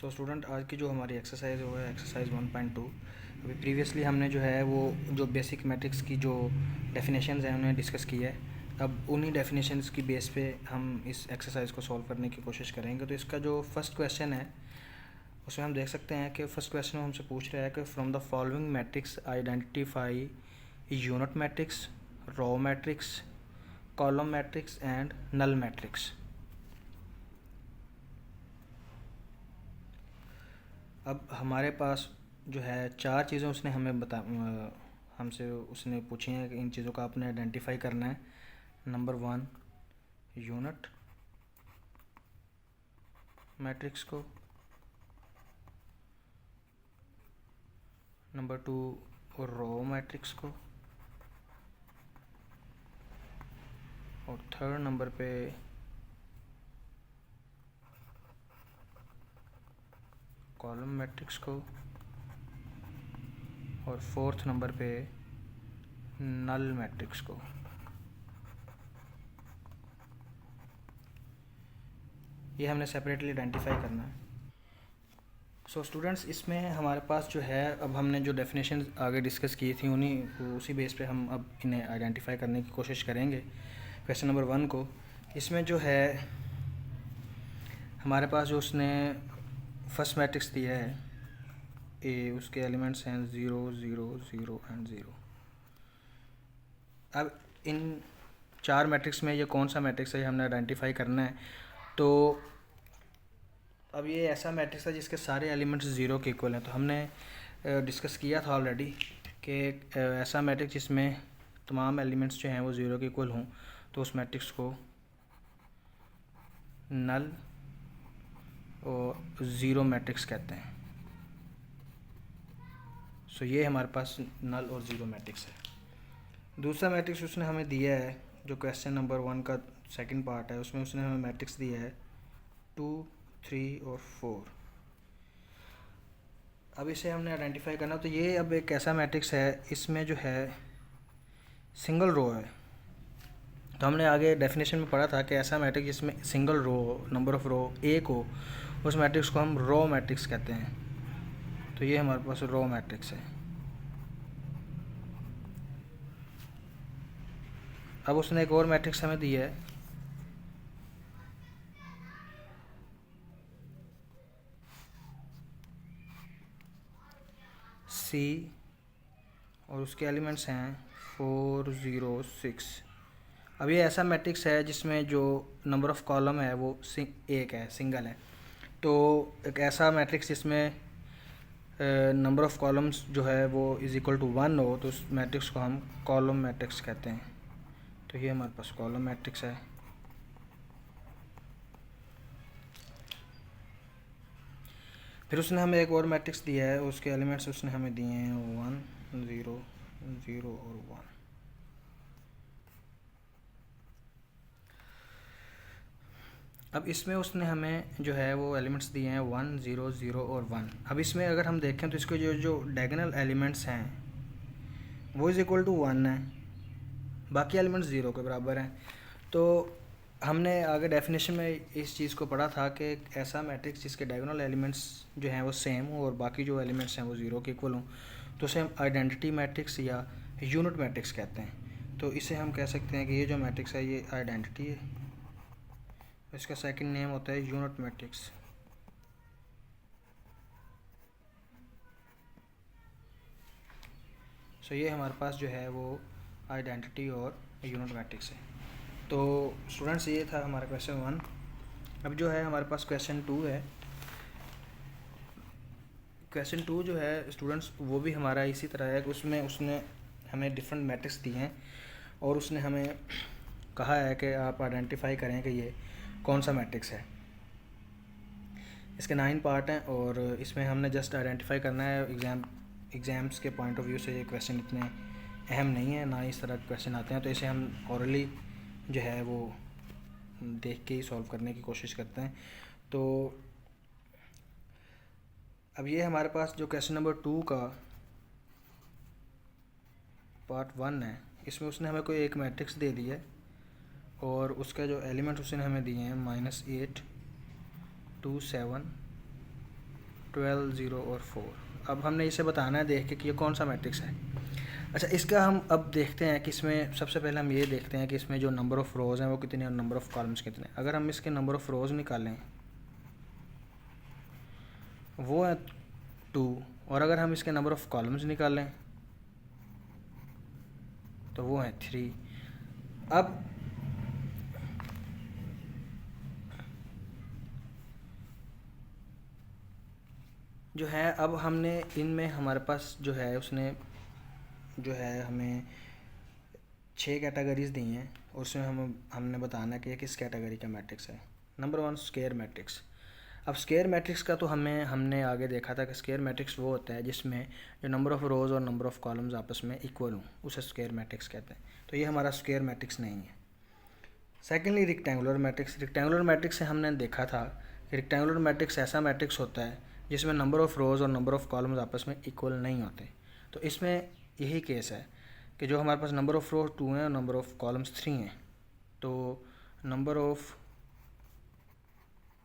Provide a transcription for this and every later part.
So student, आज की जो हमारी एक्सरसाइज वो है एक्सरसाइज 1.2। अभी प्रीवियसली हमने जो है वो जो बेसिक मैट्रिक्स की जो डेफिनेशंस हैं उन्हें डिस्कस किया है। अब उन्हीं डेफिनेशंस की बेस पे हम इस एक्सरसाइज को सॉल्व करने की कोशिश करेंगे। तो इसका जो फर्स्ट क्वेश्चन है उसमें हम देख सकते हैं कि फर्स्ट क्वेश्चन में हमसे पूछ रहा है कि from the following matrix identify unit matrix, row matrix, column matrix and null matrix. अब हमारे पास जो है चार चीज़ें उसने हमें हमसे उसने पूछी हैं कि इन चीज़ों का आपने आइडेंटिफाई करना है। नंबर 1 यूनिट मैट्रिक्स को, नंबर 2 रो मैट्रिक्स को, और थर्ड नंबर पे कॉलम मैट्रिक्स को, और फोर्थ नंबर पे नल मैट्रिक्स को। ये हमने सेपरेटली आइडेंटिफाई करना है। सो स्टूडेंट्स, इसमें हमारे पास जो है अब हमने जो डेफिनेशन आगे डिस्कस की थी उसी बेस पे हम अब इन्हें आइडेंटिफाई करने की कोशिश करेंगे। क्वेश्चन नंबर 1 को, इसमें जो है हमारे पास जो उसने फर्स्ट मैट्रिक्स दिया है ए, उसके एलिमेंट्स हैं 0 0 0 एंड 0। अब इन चार मैट्रिक्स में ये कौन सा मैट्रिक्स है ये हमने आइडेंटिफाई करना है। तो अब ये ऐसा मैट्रिक्स है जिसके सारे एलिमेंट्स 0 के इक्वल हैं। तो हमने डिस्कस किया था ऑलरेडी कि ऐसा मैट्रिक्स जिसमें तमाम एलिमेंट्स जो हैं वो 0 के इक्वल हों तो उस मैट्रिक्स को नल और ज़ीरो मैट्रिक्स कहते हैं। सो ये हमारे पास नल और ज़ीरो मैट्रिक्स है। दूसरा मैट्रिक्स उसने हमें दिया है जो क्वेश्चन नंबर 1 का सेकंड पार्ट है, उसमें उसने हमें मैट्रिक्स दिया है 2 3 और 4। अब इसे हमने आइडेंटिफाई करना। तो ये अब एक ऐसा मैट्रिक्स है, इसमें जो है सिंगल रो है। तो हमने आगे डेफिनेशन में पढ़ा था कि ऐसा मैट्रिक्स जिसमें सिंगल रो, नंबर ऑफ रो एक हो, उस मैट्रिक्स को हम रो मैट्रिक्स कहते हैं। तो ये हमारे पास रो मैट्रिक्स है। अब उसने एक और मैट्रिक्स हमें दिया है सी, और उसके एलिमेंट्स हैं 4 0 6। अब ये ऐसा मैट्रिक्स है जिसमें जो नंबर ऑफ़ कॉलम है वो एक है, सिंगल है। तो एक ऐसा मैट्रिक्स जिसमें नंबर ऑफ़ कॉलम्स जो है वो इज़ इक्वल टू 1 हो तो उस मैट्रिक्स को हम कॉलम मैट्रिक्स कहते हैं। तो ये हमारे पास कॉलम मैट्रिक्स है। फिर उसने हमें एक और मैट्रिक्स दिया है, उसके एलिमेंट्स उसने हमें दिए हैं 1 0 0 और 1। अब इसमें उसने हमें जो है वो एलिमेंट्स दिए हैं 1 0 0 और 1। अब इसमें अगर हम देखें तो इसके जो जो डायगोनल एलिमेंट्स हैं वो इज़ इक्वल टू 1 है, बाकी एलिमेंट्स 0 के बराबर हैं। तो हमने आगे डेफिनेशन में इस चीज़ को पढ़ा था कि ऐसा मैट्रिक्स जिसके डायगोनल एलिमेंट्स जो हैं वो सेम हो और बाकी जो एलिमेंट्स हैं वो 0 के इक्वल हों तो उसे हम आइडेंटिटी मैट्रिक्स या यूनिट मैट्रिक्स कहते हैं। तो इसे हम कह सकते हैं कि ये जो मैट्रिक्स है ये आइडेंटिटी है, इसका सेकंड नेम होता है यूनिट मैट्रिक्स। सो ये हमारे पास जो है वो आइडेंटिटी और यूनिट मैट्रिक्स है। तो स्टूडेंट्स, ये था हमारा क्वेश्चन 1। अब जो है हमारे पास क्वेश्चन 2 है। क्वेश्चन 2 जो है स्टूडेंट्स वो भी हमारा इसी तरह है कि उसमें उसने हमें डिफरेंट मैट्रिक्स दिए हैं और उसने हमें कहा है कि आप आइडेंटिफाई करें कि ये कौन सा मैट्रिक्स है। इसके 9 पार्ट हैं और इसमें हमने जस्ट आइडेंटिफाई करना है। एग्ज़ाम्स के पॉइंट ऑफ व्यू से ये क्वेश्चन इतने अहम नहीं है, ना इस तरह के क्वेश्चन आते हैं। तो इसे हम ऑरली जो है वो देख के ही सॉल्व करने की कोशिश करते हैं। तो अब ये हमारे पास जो क्वेश्चन नंबर 2 का पार्ट 1 है, इसमें उसने हमें कोई एक मैट्रिक्स दे दिया है और उसका जो एलिमेंट उसने हमें दिए हैं -8 2 7 12, 0 और 4। अब हमने इसे बताना है देख के कि ये कौन सा मैट्रिक्स है। अच्छा, इसका हम अब देखते हैं कि इसमें सबसे पहले हम ये देखते हैं कि इसमें जो नंबर ऑफ़ रोज़ हैं वो कितने और नंबर ऑफ़ कॉलम्स कितने हैं। अगर हम इसके नंबर ऑफ़ रोज़ निकालें वो है 2, और अगर हम इसके नंबर ऑफ़ कॉलम्स निकालें तो वो है 3। अब जो है, अब हमने इनमें हमारे पास जो है उसने जो है हमें 6 कैटेगरीज दी हैं, और उसमें हमने बताना कि ये किस कैटेगरी का मैट्रिक्स है। Number 1, square matrix. अब स्क्वायर मैट्रिक्स का तो हमने आगे देखा था कि स्क्वायर मैट्रिक्स वो होता है जिसमें जो नंबर ऑफ़ रोज़ और नंबर ऑफ़ कॉलम्स आपस में इक्वल हों, उसे स्क्वायर मैट्रिक्स कहते हैं। तो ये हमारा स्क्वायर मैट्रिक्स नहीं है। Secondly, rectangular matrix. Rectangular matrix से हमने देखा था कि रेक्टेंगुलर मैट्रिक्स ऐसा मैट्रिक्स होता है जिसमें नंबर ऑफ़ रोज़ और नंबर ऑफ़ कॉलम्स आपस में इक्वल नहीं होते। तो इसमें यही केस है कि जो हमारे पास नंबर ऑफ़ रोज 2 हैं और नंबर ऑफ़ कॉलम्स 3 हैं, तो नंबर ऑफ़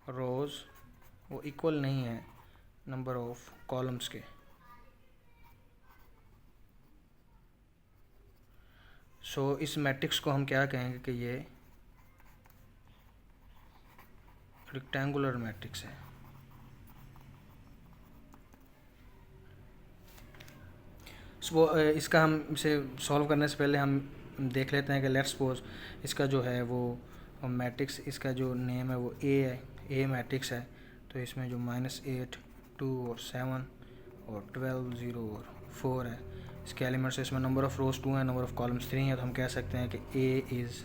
रोज़ वो इक्वल नहीं है नंबर ऑफ़ कॉलम्स के। सो इस मैट्रिक्स को हम क्या कहेंगे कि ये रेक्टेंगुलर मैट्रिक्स है। इसका हम इसे सॉल्व करने से पहले हम देख लेते हैं कि लेट्स सपोज इसका जो है वो मैट्रिक्स, इसका जो नेम है वो ए है, ए मैट्रिक्स है। तो इसमें जो -8, 2 और 7 और 12, 0 और 4 है, इसके एलिमेंट्स। इसमें नंबर ऑफ़ रोज 2 है, नंबर ऑफ़ कॉलम्स 3 है। तो हम कह सकते हैं कि ए इज़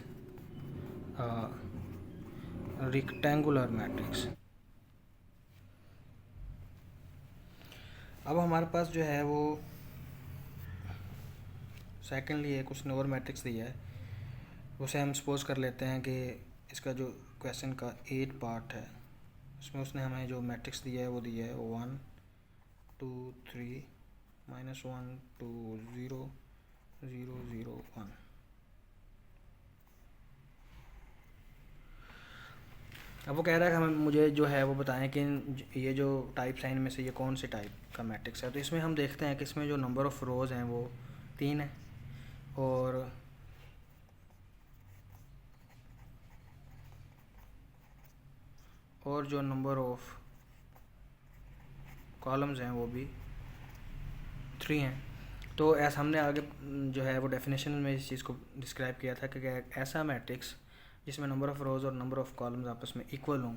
रेक्टेंगुलर मैट्रिक्स। अब हमारे पास जो है वो सेकेंडली एक उसने और मैट्रिक्स दिया है, उसे हम सपोज कर लेते हैं कि इसका जो क्वेश्चन का 8 पार्ट है उसमें उसने हमें जो मैट्रिक्स दिया है वो दिया है 1, 2, 3, -1, 2, 0, 0, 0, 1। अब वो कह रहा है कि हमें मुझे जो है वो बताएं कि ये जो टाइप साइन में से ये कौन से टाइप का मैट्रिक्स है। तो इसमें हम देखते हैं कि इसमें जो नंबर ऑफ़ रोज़ हैं वो 3 है, और जो नंबर ऑफ़ कॉलम्स हैं वो भी 3 हैं। तो ऐसा हमने आगे जो है वो डेफिनेशन में इस चीज़ को डिस्क्राइब किया था कि ऐसा मैट्रिक्स जिसमें नंबर ऑफ़ रोज़ और नंबर ऑफ़ कॉलम्स आपस में इक्वल हों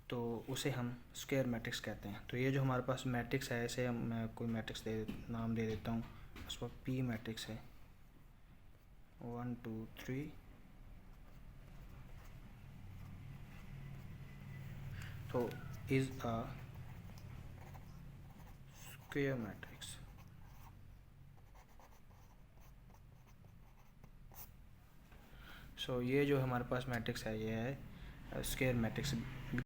तो उसे हम स्क्वायर मैट्रिक्स कहते हैं। तो ये जो हमारे पास मैट्रिक्स है, इसे मैं कोई मैट्रिक्स नाम दे देता हूँ, उसका पी मैट्रिक्स है 1, 2, 3। तो इज़ अ स्क्वायर मैट्रिक्स। सो ये जो हमारे पास मैट्रिक्स है ये है स्क्वायर मैट्रिक्स।